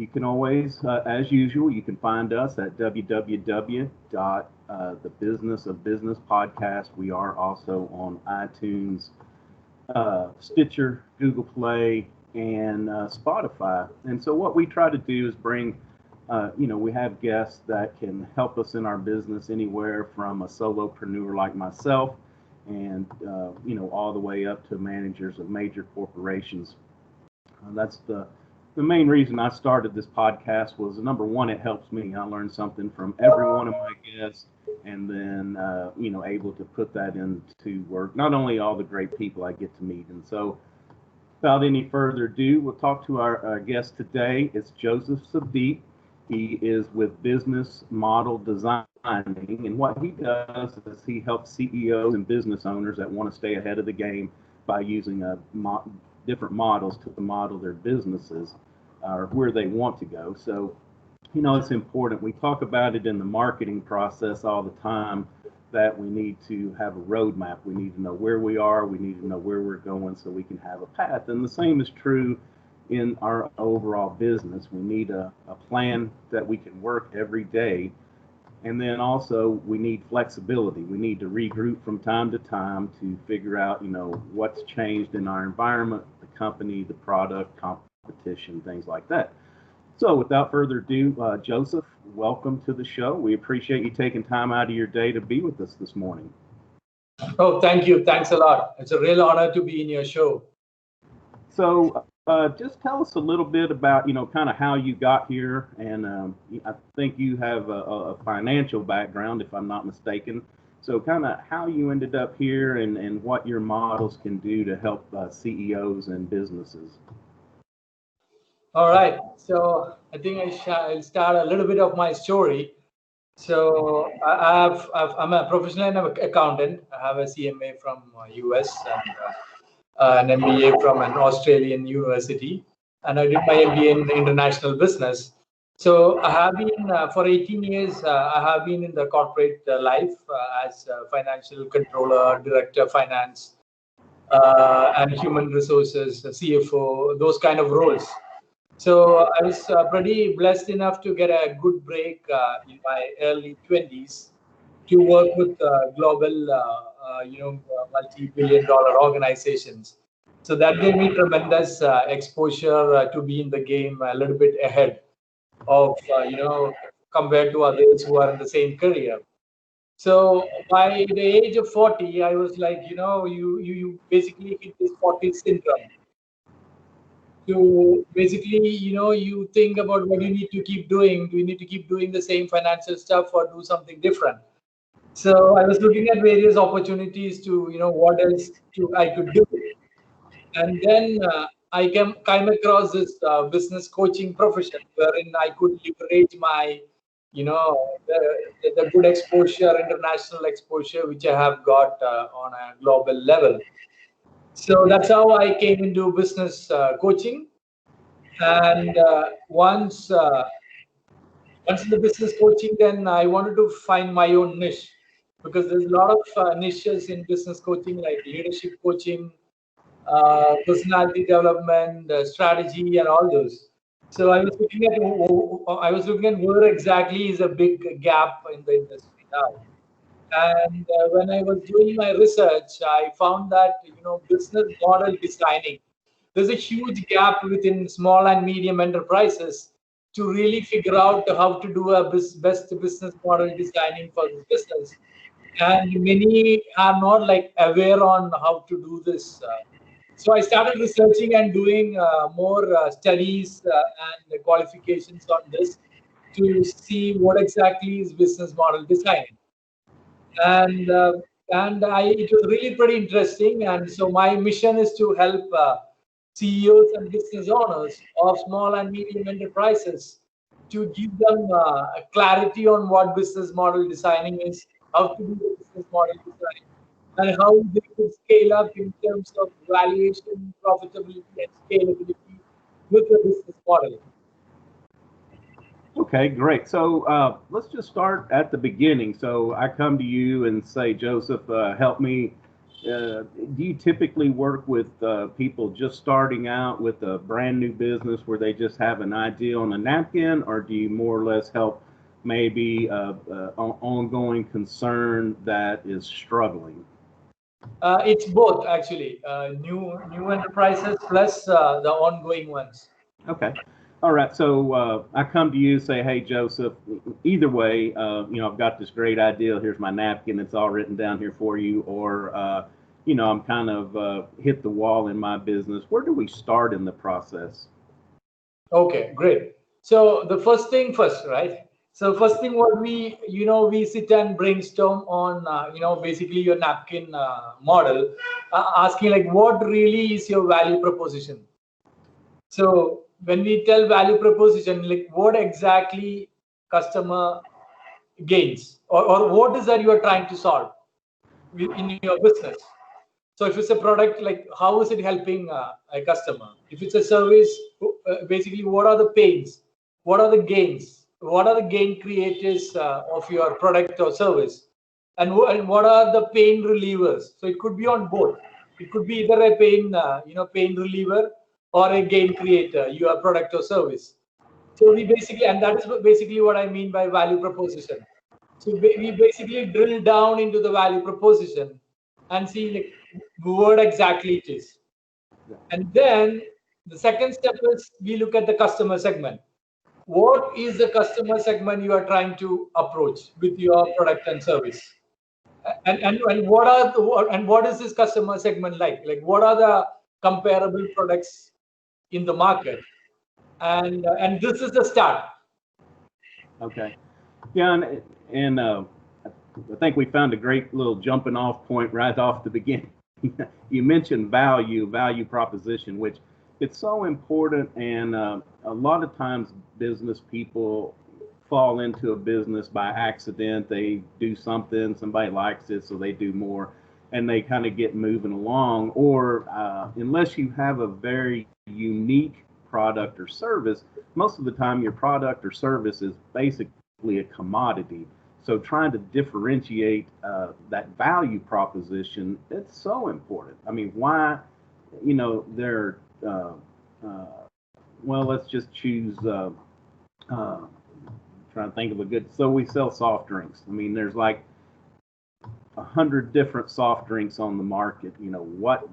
You can always, as usual, you can find us at www.thebusinessofbusinesspodcast. We are also on iTunes, Stitcher, Google Play, and Spotify. And so what we try to do is bring, we have guests that can help us in our business anywhere from a solopreneur like myself and, all the way up to managers of major corporations. That's the main reason I started this podcast was, number one, it helps me. I learn something from every one of my guests, and then, able to put that into work, not only all the great people I get to meet. And so without any further ado, we'll talk to our guest today. It's Joseph Sudhip. He is with Business Model Designing, and what he does is he helps CEOs and business owners that want to stay ahead of the game by using different models to model their businesses or where they want to go. So, it's important. We talk about it in the marketing process all the time that we need to have a roadmap. We need to know where we are. We need to know where we're going so we can have a path. And the same is true in our overall business. We need a plan that we can work every day. And then also we need flexibility. We need to regroup from time to time to figure out, what's changed in our environment, the company, the product, competition, things like that. So without further ado, Joseph, welcome to the show. We appreciate you taking time out of your day to be with us this morning. Oh, thank you. Thanks a lot. It's a real honor to be in your show. So just tell us a little bit about, kind of how you got here. And I think you have a financial background, if I'm not mistaken. So kind of how you ended up here and what your models can do to help CEOs and businesses. All right. So I think I'll start a little bit of my story. So I'm a professional accountant. I have a CMA from US and an MBA from an Australian university. And I did my MBA in international business. So I have been, for 18 years, I have been in the corporate life as a financial controller, director of finance, and human resources, CFO, those kind of roles. So I was pretty blessed enough to get a good break in my early 20s to work with global, multi-billion-dollar organizations. So that gave me tremendous exposure to be in the game a little bit ahead of, compared to others who are in the same career. So by the age of 40, I was like, you basically hit this 40 syndrome. So basically, you think about what you need to keep doing. Do you need to keep doing the same financial stuff or do something different? So I was looking at various opportunities to, what else I could do. And then I came across this business coaching profession wherein I could leverage my, the good exposure, international exposure, which I have got on a global level. So that's how I came into business coaching. And once in the business coaching, then I wanted to find my own niche, because there's a lot of niches in business coaching, like leadership coaching, personality development, strategy, and all those. So I was looking at where exactly is a big gap in the industry now. And when I was doing my research, I found that business model designing, there's a huge gap within small and medium enterprises to really figure out how to do a best business model designing for the business. And many are not aware on how to do this. So I started researching and doing more studies and qualifications on this to see what exactly is business model designing. And it was really pretty interesting. And so my mission is to help CEOs and business owners of small and medium enterprises to give them clarity on what business model designing is, how to do the business model design, and how they could scale up in terms of valuation, profitability, and scalability with the business model. Okay, great. So let's just start at the beginning. So I come to you and say, Joseph, help me do you typically work with people just starting out with a brand new business where they just have an idea on a napkin, or do you more or less help maybe an ongoing concern that is struggling? It's both actually, new enterprises plus the ongoing ones. Okay. All right. So I come to you, say, hey, Joseph, either way, I've got this great idea. Here's my napkin. It's all written down here for you. Or, I'm kind of hit the wall in my business. Where do we start in the process? Okay, great. So the first thing first, right? So first thing, what we sit and brainstorm on, basically your napkin model, asking like what really is your value proposition. So when we tell value proposition, like what exactly customer gains, or what is that you are trying to solve in your business. So if it's a product, like how is it helping a customer? If it's a service, basically what are the pains? What are the gains? What are the gain creators of your product or service? And what are the pain relievers? So it could be on both. It could be either a pain reliever or a gain creator, your product or service. So we basically, and that is basically what I mean by value proposition. So we basically drill down into the value proposition and see like what exactly it is. And then the second step is we look at the customer segment. What is the customer segment you are trying to approach with your product and service? And what is this customer segment like? Like what are the comparable products in the market? And this is the start. Okay. Yeah. And I think we found a great little jumping off point right off the beginning. You mentioned value proposition, which it's so important. And a lot of times business people fall into a business by accident. They do something, somebody likes it, so they do more, and they kind of get moving along. Or unless you have a very unique product or service, most of the time your product or service is basically a commodity. So trying to differentiate that value proposition, it's so important. I mean, why, they're, uh, well, let's just choose, trying to think of a good, so we sell soft drinks. I mean, there's like 100 different soft drinks on the market. What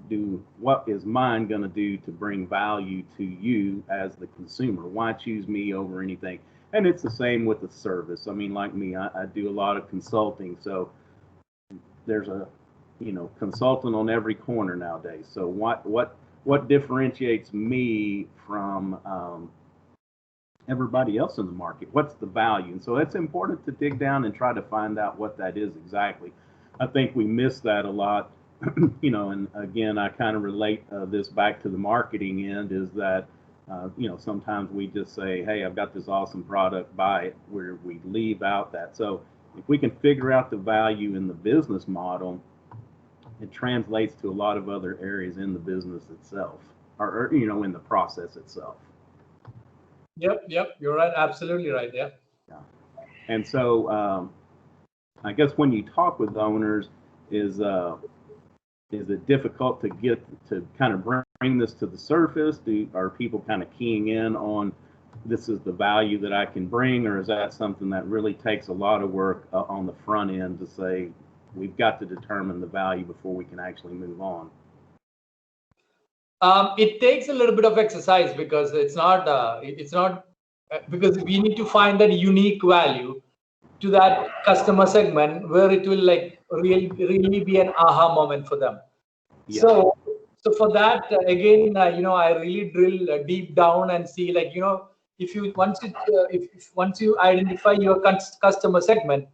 is mine going to do to bring value to you as the consumer? Why choose me over anything? And it's the same with the service. I mean, like me, I do a lot of consulting, so there's a consultant on every corner nowadays. So what differentiates me from everybody else in the market? What's the value? And so it's important to dig down and try to find out what that is exactly. I think we miss that a lot. And again, I kind of relate this back to the marketing end, is that sometimes we just say, hey, I've got this awesome product, buy it, where we leave out that. So if we can figure out the value in the business model, it translates to a lot of other areas in the business itself, or in the process itself. Yep, you're right, absolutely right. Yeah. Yeah. And so I guess when you talk with owners, is it difficult to get to kind of bring this to the surface? Are people kind of keying in on this is the value that I can bring, or is that something that really takes a lot of work on the front end to say we've got to determine the value before we can actually move on? It takes a little bit of exercise because it's not because we need to find that unique value to that customer segment where it will like really be an aha moment for them. Yeah. So for that, again, I really drill deep down and see like, if you once you identify your customer segment,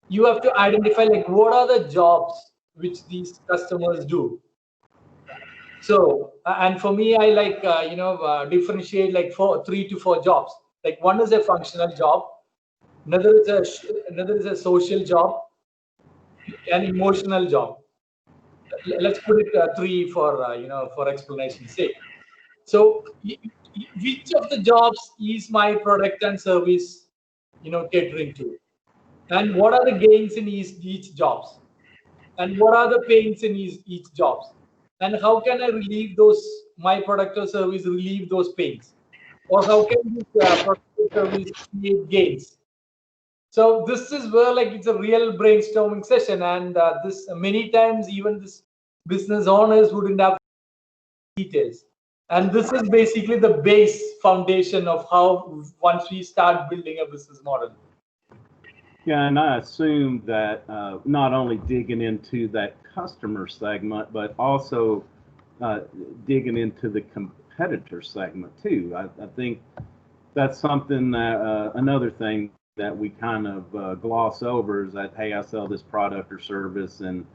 you have to identify like what are the jobs which these customers do. So and for me, I like differentiate like 3 to 4 jobs. Like one is a functional job, another is a social job, an emotional job. Let's put it 3 for for explanation's sake. So which of the jobs is my product and service catering to, and what are the gains in each jobs? and what are the pains in each jobs, and how can I relieve those, my product or service relieve those pains, or how can this product or service create gains. So this is where like it's a real brainstorming session, and this many times even this business owners wouldn't have details. And this is basically the base foundation of how once we start building a business model. Yeah, and I assume that not only digging into that customer segment, but also digging into the competitor segment too. I think that's something that another thing that we kind of gloss over is that, hey, I sell this product or service, and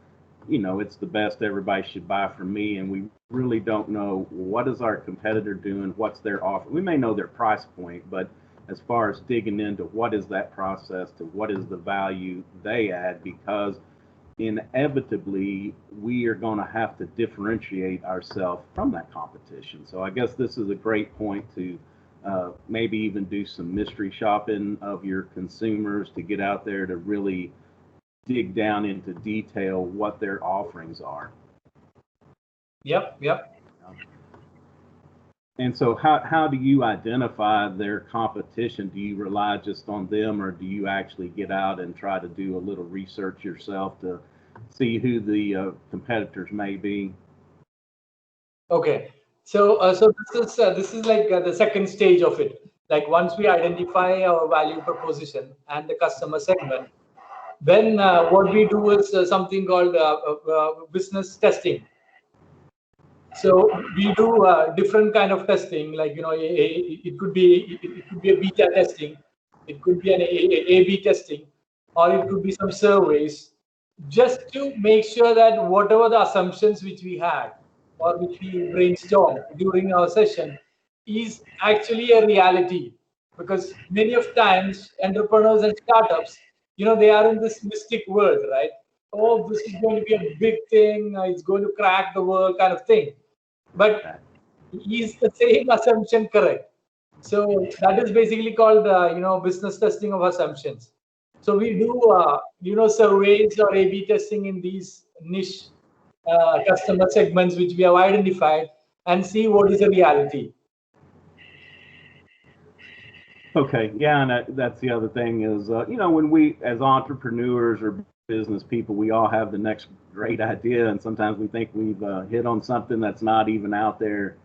it's the best, everybody should buy from me, and we really don't know what is our competitor doing, what's their offer. We may know their price point, but as far as digging into what is that process to what is the value they add, because inevitably we are going to have to differentiate ourselves from that competition. So I guess this is a great point to maybe even do some mystery shopping of your consumers, to get out there to really dig down into detail what their offerings are. Yep. And so how do you identify their competition? Do you rely just on them, or do you actually get out and try to do a little research yourself to see who the competitors may be? Okay. So this is like the second stage of it. Like once we identify our value proposition and the customer segment, then what we do is something called business testing. So we do different kind of testing, like it could be a beta testing, it could be an A/B testing, or it could be some surveys, just to make sure that whatever the assumptions which we had or which we brainstormed during our session is actually a reality. Because many of times entrepreneurs and startups, they are in this mystic world, right? Oh, this is going to be a big thing, it's going to crack the world kind of thing. But is the same assumption correct? So that is basically called business testing of assumptions. So we do surveys or A/B testing in these niche customer segments which we have identified, and see what is the reality. Okay, yeah, and that's the other thing is, when we as entrepreneurs or business people, we all have the next great idea, and sometimes we think we've hit on something that's not even out there.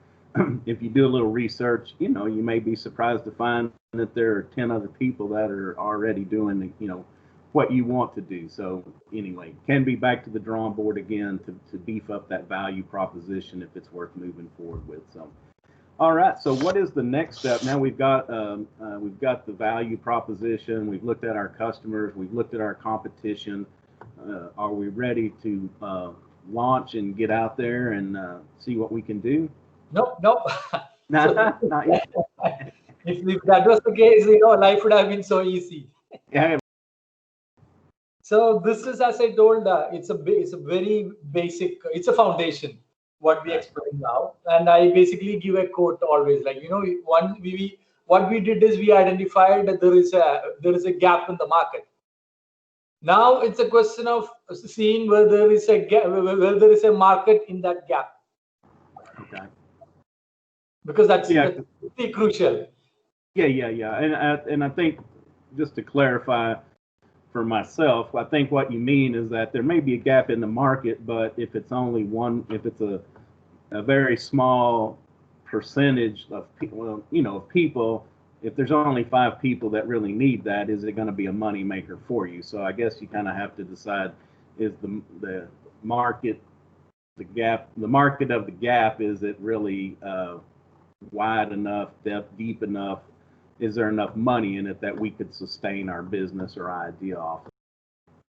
If you do a little research, you may be surprised to find that there are 10 other people that are already doing, what you want to do. So anyway, can be back to the drawing board again to beef up that value proposition if it's worth moving forward with. So, all right. So what is the next step? Now we've got the value proposition. We've looked at our customers. We've looked at our competition. Are we ready to launch and get out there and see what we can do? Nope. Not yet. If that was the case, life would have been so easy. Yeah. So this is, as I told, it's a very basic. It's a foundation what we explain now, and I basically give a quote always. Like what we did is we identified that there is a gap in the market. Now it's a question of seeing where there is a gap, where there is a market in that gap. Okay. Because that's pretty crucial. Yeah. And I think, just to clarify for myself, I think what you mean is that there may be a gap in the market, but if it's only if it's a very small percentage of people, people, if there's only 5 people that really need that, is it going to be a money maker for you? So I guess you kind of have to decide, is the market, the market of the gap, is it really wide enough, deep enough? Is there enough money in it that we could sustain our business or idea off of?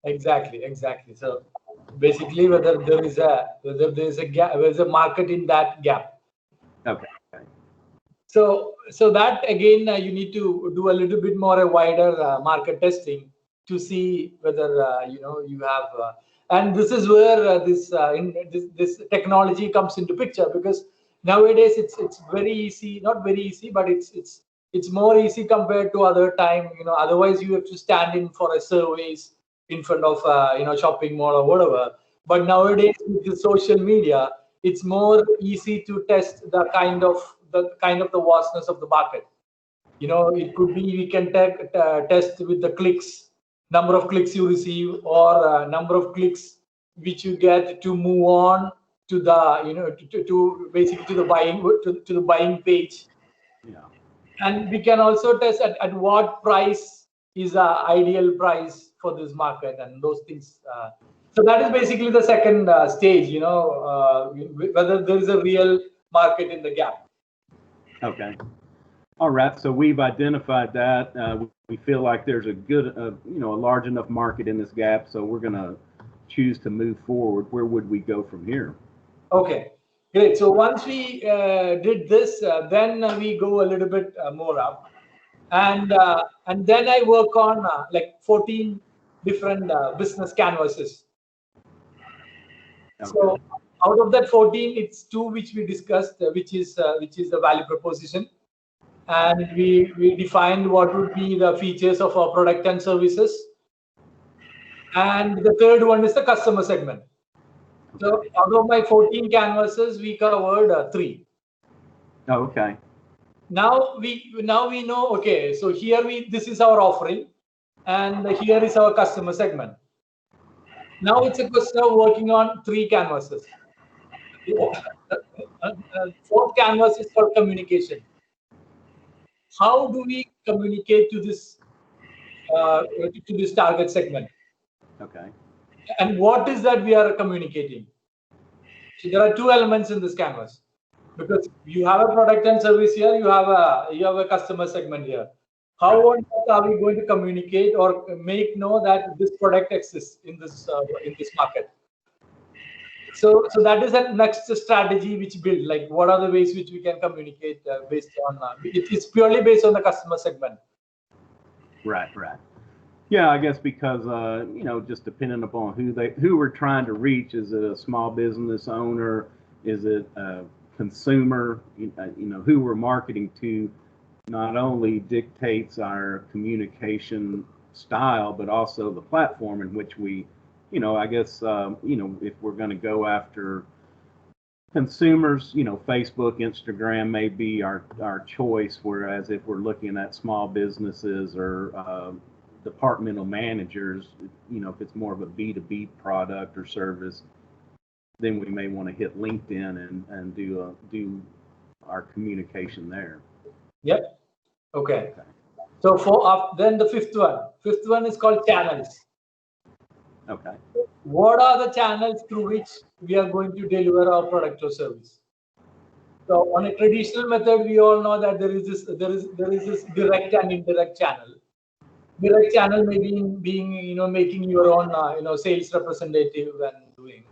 Exactly. So basically, whether there is a gap, there's a market in that gap. Okay. So that again, you need to do a little bit more a wider market testing to see whether you have. And this is where this technology comes into picture, because nowadays it's very easy, not very easy, but it's more easy compared to other time. Otherwise you have to stand in for a surveys in front of shopping mall or whatever. But nowadays with the social media, it's more easy to test the vastness of the market. It could be we can test with the clicks, number of clicks you receive, or number of clicks which you get to move on to the to basically to the buying page. Yeah. And we can also test at what price is the ideal price for this market and those things. So that is basically the second stage, whether there is a real market in the gap. Okay. All right. So we've identified that. We feel like there's a good, a large enough market in this gap. So we're going to choose to move forward. Where would we go from here? Okay, great. So once we did this, then we go a little bit more up, and then I work on like 14 different business canvases. Okay. So out of that 14, it's two which we discussed, which is the value proposition, and we defined what would be the features of our product and services, and the third one is the customer segment. So out of my 14 canvases, we covered 3. Oh, okay. Now we know. Okay, so here this is our offering, and here is our customer segment. Now it's a question of working on 3 canvases. Fourth canvas is for communication. How do we communicate to this target segment? Okay. And what is that we are communicating? So there are 2 elements in this canvas, because you have a product and service here, you have a customer segment here. How on earth are we going to communicate or make know that this product exists in this market? So that is the next strategy which build, like what are the ways which we can communicate based on it's purely based on the customer segment. Right. Yeah, I guess because just depending upon who we're trying to reach. Is it a small business owner? Is it a consumer? Who we're marketing to not only dictates our communication style, but also the platform in which we, I guess, if we're going to go after consumers, Facebook, Instagram may be our choice. Whereas if we're looking at small businesses or departmental managers, if it's more of a B2B product or service, then we may want to hit LinkedIn and do our communication there. Yep. Okay. So then the fifth one is called channels. Okay. What are the channels through which we are going to deliver our product or service? So on a traditional method, we all know that there is this direct and indirect channel. Direct channel may be being making your own sales representative and doing,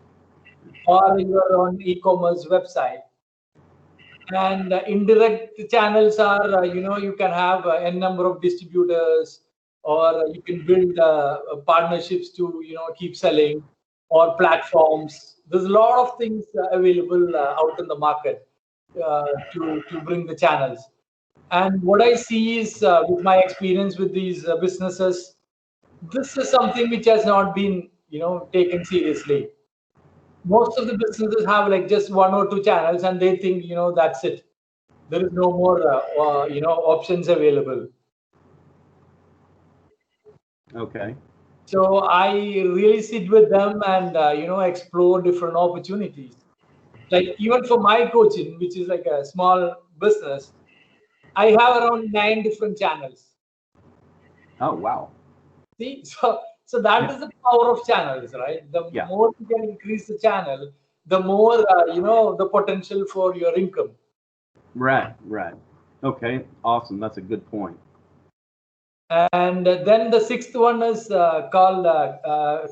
or your own e-commerce website. And indirect channels are you can have n number of distributors, or you can build partnerships to keep selling, or platforms. There's a lot of things available out in the market to bring the channels. And what I see is, with my experience with these businesses, this is something which has not been taken seriously. Most of the businesses have like just 1 or 2 channels, and they think that's it. There is no more options available. Okay. So I really sit with them and explore different opportunities. Like even for my coaching, which is like a small business, I have around 9 different channels. Oh, wow. See, so that is the power of channels, right? The more you can increase the channel, the more the potential for your income. Right. Okay, awesome. That's a good point. And then the 6th one is called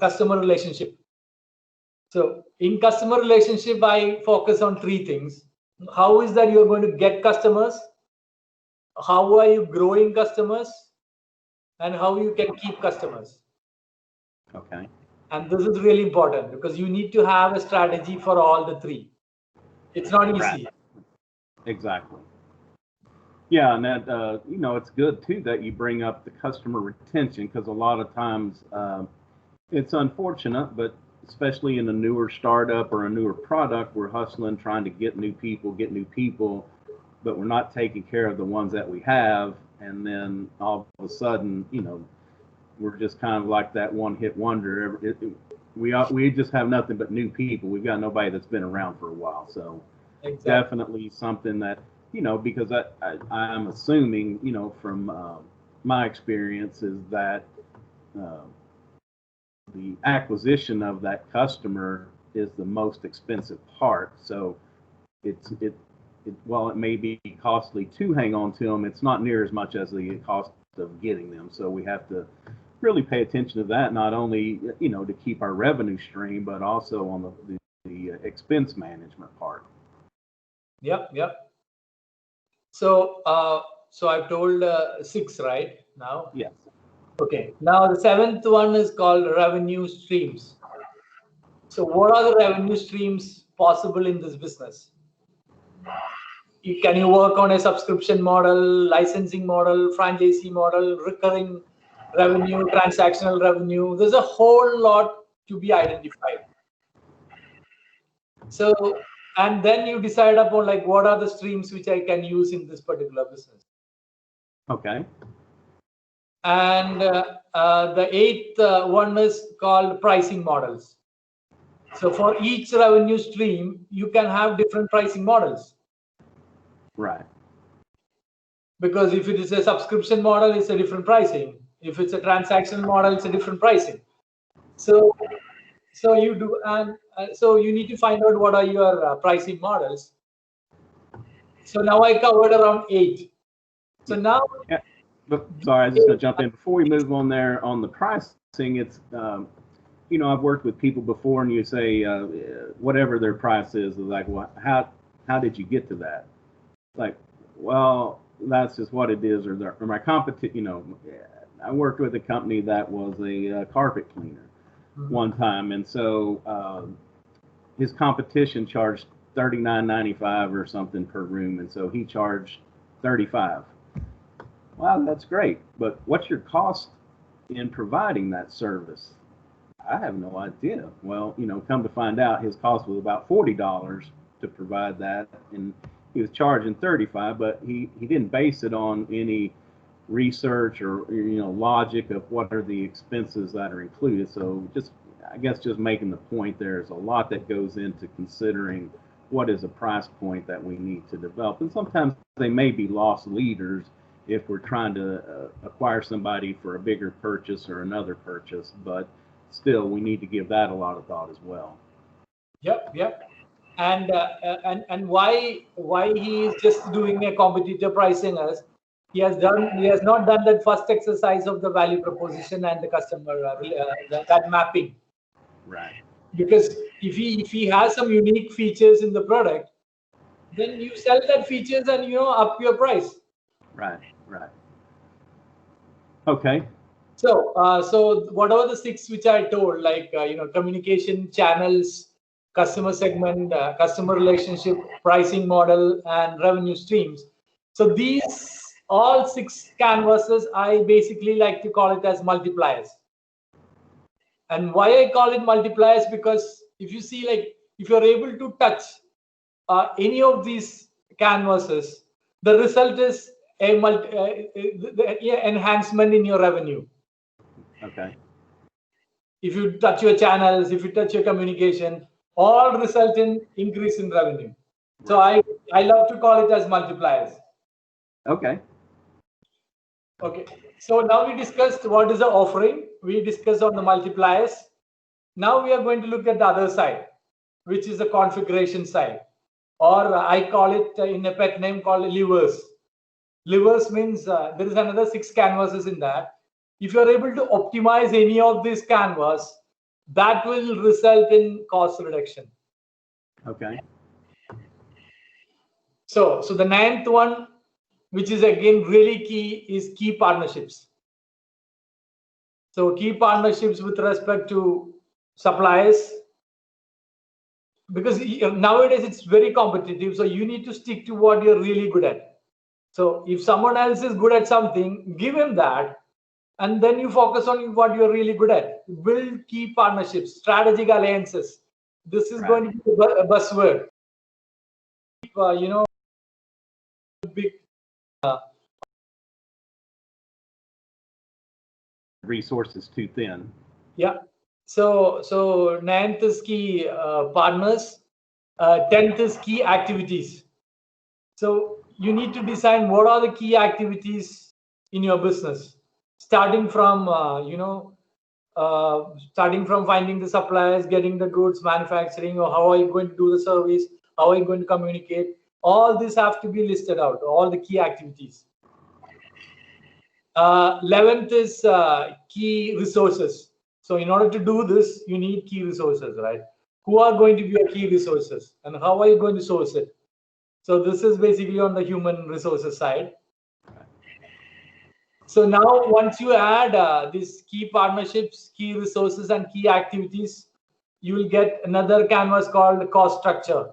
customer relationship. So in customer relationship, I focus on 3 things. How is that you're going to get customers? How are you growing customers? And how you can keep customers. Okay. And this is really important, because you need to have a strategy for all the 3. It's not easy. Right. Exactly. Yeah, and that it's good too that you bring up the customer retention, because a lot of times it's unfortunate, but especially in a newer startup or a newer product, we're hustling, trying to get new people, but we're not taking care of the ones that we have. And then all of a sudden, we're just kind of like that one-hit wonder. We just have nothing but new people. We've got nobody that's been around for a while. So Exactly. definitely something that, because I'm assuming, from my experience is that the acquisition of that customer is the most expensive part. So while it may be costly to hang on to them, it's not near as much as the cost of getting them. So we have to really pay attention to that, not only to keep our revenue stream, but also on the expense management part. Yep. So I've told 6 right now. Yes. Okay. Now the 7th one is called revenue streams. So what are the revenue streams possible in this business? Can you work on a subscription model, licensing model, franchisee model, recurring revenue, transactional revenue? There's a whole lot to be identified. So, and then you decide upon like what are the streams which I can use in this particular business. Okay. And the 8th one is called pricing models. So for each revenue stream, you can have different pricing models. Right. Because if it is a subscription model, it's a different pricing. If it's a transactional model, it's a different pricing. So you do, and so you need to find out what are your pricing models. So now I covered around 8. So now, yeah. But sorry, I was just gonna jump in before we move on there on the pricing. It's I've worked with people before, and you say whatever their price is, like, well, how did you get to that? Like, well, that's just what it is, or my competition. I worked with a company that was a carpet cleaner one time, and so his competition charged $39.95 or something per room, and so he charged $35. Wow, that's great, but what's your cost in providing that service? I have no idea. Well, come to find out, his cost was about $40 to provide that, and he was charging $35, but he didn't base it on any research or logic of what are the expenses that are included. So I guess just making the point, there's a lot that goes into considering what is a price point that we need to develop, and sometimes they may be lost leaders if we're trying to acquire somebody for a bigger purchase or another purchase, but still we need to give that a lot of thought as well. Yep. And why he is just doing a competitor pricing as he has not done that first exercise of the value proposition and the customer that mapping. Right. Because if he has some unique features in the product, then you sell that features and up your price. Right. Okay. So whatever the 6 which I told, like communication channels, customer segment, customer relationship, pricing model, and revenue streams. So these all 6 canvases, I basically like to call it as multipliers. And why I call it multipliers, because if you see, like, if you're able to touch any of these canvases, the result is the enhancement in your revenue. Okay. If you touch your channels, if you touch your communication, all result in increase in revenue. So I love to call it as multipliers. Okay. So now we discussed what is the offering. We discussed on the multipliers. Now we are going to look at the other side, which is the configuration side, or I call it in a pet name called levers. Levers means there is another 6 canvases in that. If you are able to optimize any of these canvas, that will result in cost reduction. Okay. So the 9th one, which is again really key, is key partnerships. So key partnerships with respect to suppliers, because nowadays it's very competitive. So you need to stick to what you're really good at. So if someone else is good at something, give him that. and then you focus on what you're really good at. Build key partnerships, strategic alliances. This is going to be a buzzword. Big resources too thin. Yeah. So ninth is key partners. 10th is key activities. So you need to decide what are the key activities in your business, starting from starting from finding the suppliers, getting the goods, manufacturing, or how are you going to do the service, how are you going to communicate. All this have to be listed out, all the key activities. 11th is key resources. So in order to do this, you need key resources, right? Who are going to be your key resources and how are you going to source it? So this is basically on the human resources side. So now once you add these key partnerships, key resources, and key activities, you will get another canvas called cost structure.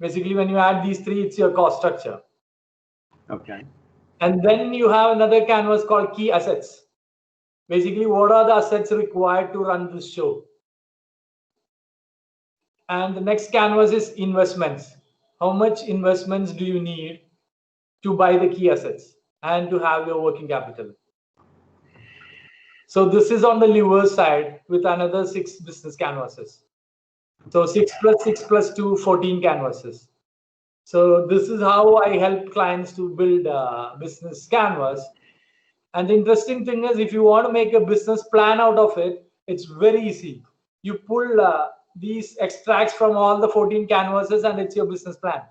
Basically, when you add these three, it's your cost structure. Okay. And then you have another canvas called key assets. Basically, what are the assets required to run this show? And the next canvas is investments. How much investments do you need to buy the key assets and to have your working capital? So this is on the lever side with another 6 business canvases. So 6 plus 6 plus 2, 14 canvases. So this is how I help clients to build a business canvas. And the interesting thing is, if you want to make a business plan out of it, it's very easy. You pull these extracts from all the 14 canvases and it's your business plan.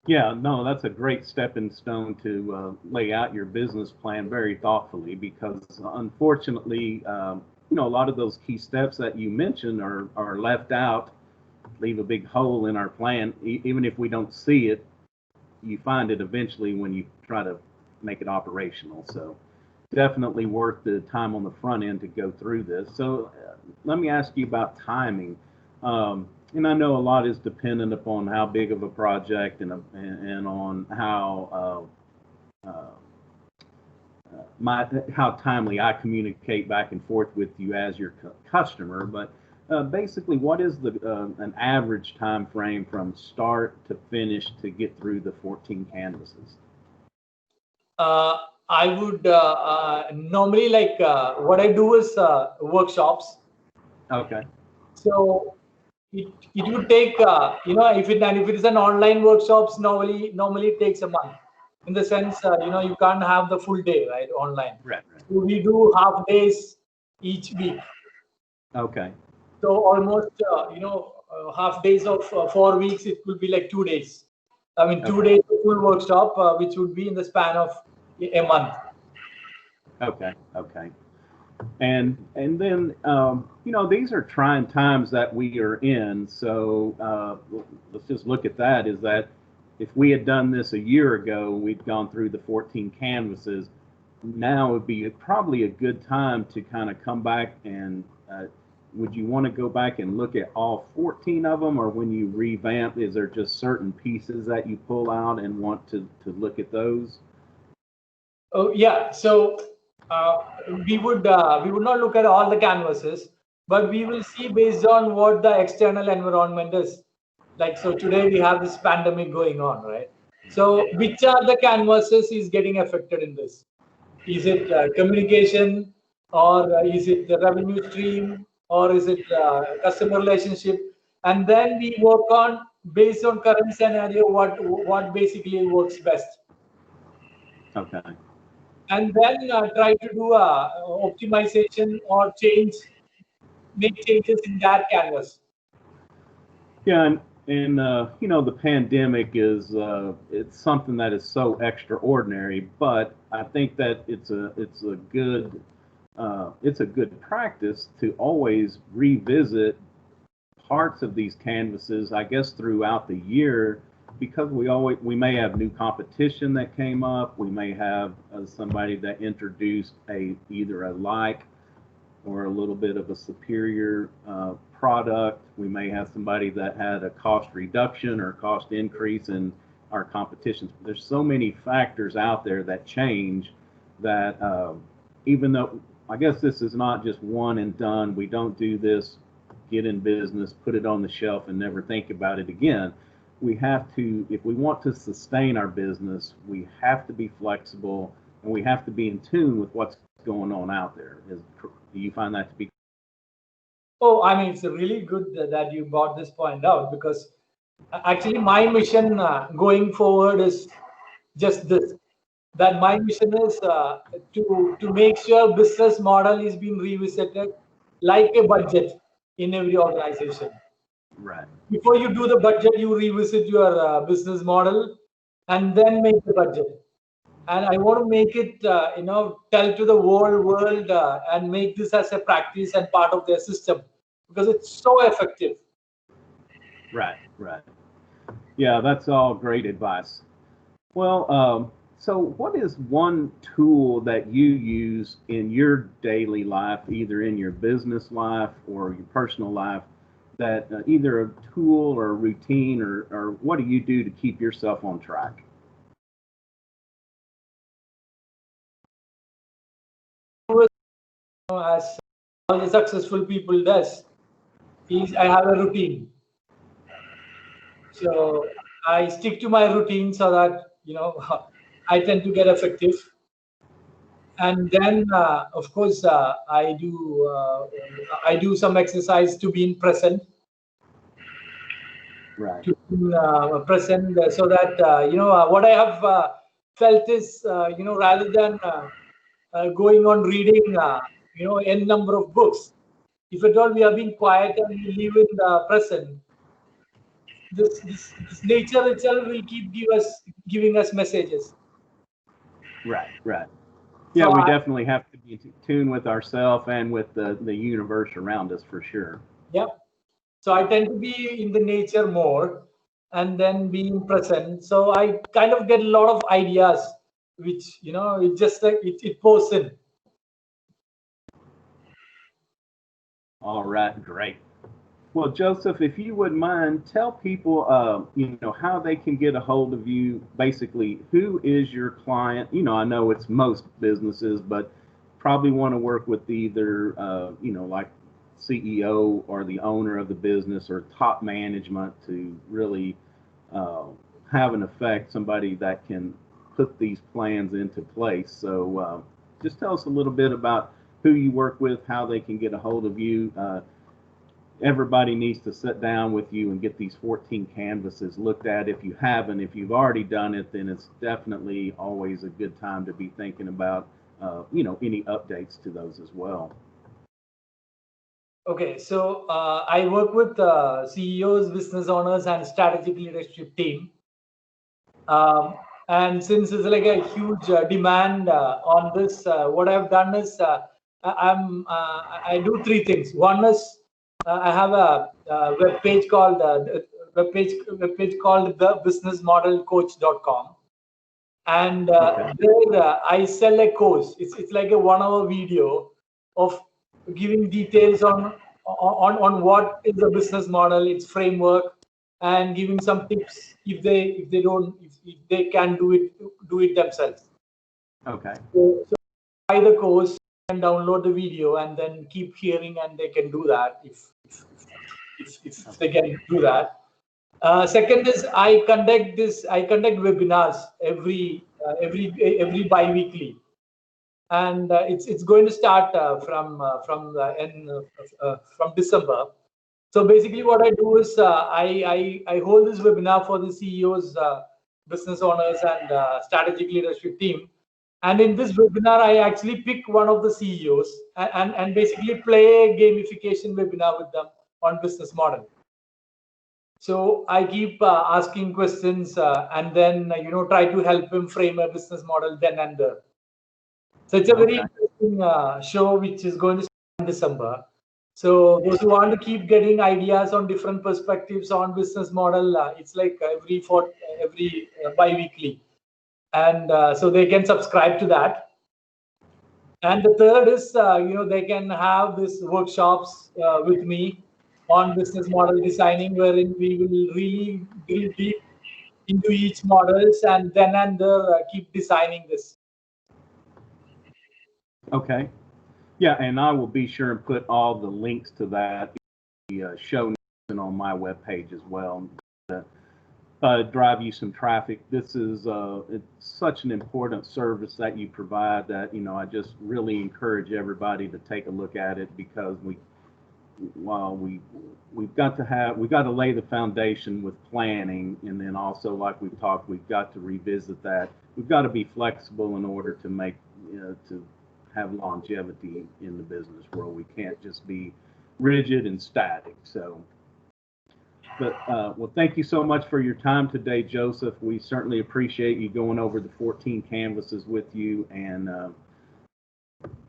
Yeah, no, that's a great stepping stone to lay out your business plan very thoughtfully, because unfortunately, a lot of those key steps that you mentioned are left out, leave a big hole in our plan. Even if we don't see it, you find it eventually when you try to make it operational. So definitely worth the time on the front end to go through this. So let me ask you about timing. And I know a lot is dependent upon how big of a project and on how how timely I communicate back and forth with you as your customer. But basically, what is an average time frame from start to finish to get through the 14 canvases? I would normally what I do is workshops. Okay. So it would take if it is an online workshops, normally it takes a month, in the sense you can't have the full day right online. Right. So we do half days each week. Okay. So almost half days of 4 weeks, it could be like 2 days. I mean 2 days of full workshop, which would be in the span of a month. Okay. And then these are trying times that we are in. So let's just look at that. Is that if we had done this a year ago, we'd gone through the 14 canvases. Now would be probably a good time to kind of come back and would you want to go back and look at all 14 of them, or when you revamp, is there just certain pieces that you pull out and want to look at those? Oh yeah, so we would not look at all the canvases, but we will see based on what the external environment is. Like, so today we have this pandemic going on, right? So which are the canvases is getting affected in this? Is it communication, or is it the revenue stream, or is it customer relationship? And then we work on, based on current scenario, what basically works best. Okay. And then try to do optimization or make changes in that canvas. Yeah, and the pandemic is it's something that is so extraordinary, but I think that it's a good practice to always revisit parts of these canvases, I guess, throughout the year, because we may have new competition that came up. We may have somebody that introduced either a like or a little bit of a superior product. We may have somebody that had a cost reduction or cost increase, and our competitions. There's so many factors out there that change that even though I guess this is not just one and done, we don't do this, get in business, put it on the shelf, and never think about it again. We have to, if we want to sustain our business, we have to be flexible and we have to be in tune with what's going on out there. Do you find that to be? Oh, I mean, it's really good that you brought this point out, because actually my mission going forward is just this, that my mission is to make sure business model is being revisited like a budget in every organization. Right. Before you do the budget, you revisit your business model and then make the budget. And I want to make it, tell to the whole world and make this as a practice and part of their system, because it's so effective. Right, right. Yeah, that's all great advice. Well, so what is one tool that you use in your daily life, either in your business life or your personal life, that either a tool or a routine, or what do you do to keep yourself on track? As all the successful people does, is I have a routine. So I stick to my routine so that I tend to get effective. And then, of course, I do some exercise to be in present, Right. to be present, so that what I have felt is rather than going on reading n number of books, if at all we are being quiet and we live in the present, this nature itself will keep giving us messages. Right, right. Yeah, So we definitely have to be in tune with ourselves and with the universe around us for sure. yeah, so I tend to be in the nature more and then being present. So I kind of get a lot of ideas, which it just like it pours in. All right, great. Well, Joseph, if you wouldn't mind, tell people, how they can get a hold of you. Basically, who is your client? I know it's most businesses, but probably want to work with either, like CEO or the owner of the business or top management to really uh, have an effect, somebody that can put these plans into place. So just tell us a little bit about who you work with, how they can get a hold of you. Everybody needs to sit down with you and get these 14 canvases looked at. If you haven't, if you've already done it, then it's definitely always a good time to be thinking about, any updates to those as well. Okay, so I work with CEOs, business owners, and strategic leadership team. And since it's like a huge demand on this, what I've done is I do three things. One is I have a web page called thebusinessmodelcoach.com, and Okay. there I sell a course. It's like a 1 hour video of giving details on what is the business model, its framework, and giving some tips if they can do it themselves. Okay. So buy the course and download the video and then keep hearing, and they can do that if they can do that. Second is I conduct webinars every bi-weekly, and it's going to start from December. So basically, what I do is I hold this webinar for the CEOs, business owners, and strategic leadership team. And in this webinar, I actually pick one of the CEOs and basically play a gamification webinar with them on business model. So I keep asking questions and then try to help him frame a business model then and there. So it's a very Okay. interesting show which is going to start in December. So those who want to keep getting ideas on different perspectives on business model, it's like every bi-weekly, and so they can subscribe to that. And the third is they can have these workshops with me on business model designing, wherein we will really drill deep into each models, and then and there keep designing this. Okay. Yeah, and I will be sure and put all the links to that in the show notes and on my webpage as well. Drive you some traffic. This is it's such an important service that you provide that I just really encourage everybody to take a look at it, because we've got to lay the foundation with planning, and then also, like we've talked, we've got to revisit that. We've got to be flexible in order to make to have longevity in the business world. We can't just be rigid and static. So, but well, thank you so much for your time today, Joseph. We certainly appreciate you going over the 14 canvases with you. And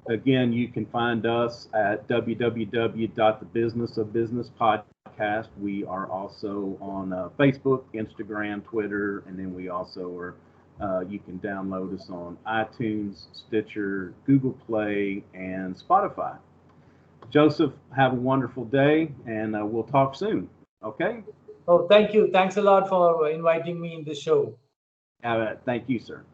again, you can find us at www.thebusinessofbusinesspodcast. We are also on Facebook, Instagram, Twitter, and then we also are. You can download us on iTunes, Stitcher, Google Play, and Spotify. Joseph, have a wonderful day, and we'll talk soon. Okay? Oh, thank you. Thanks a lot for inviting me in the show. Thank you, sir.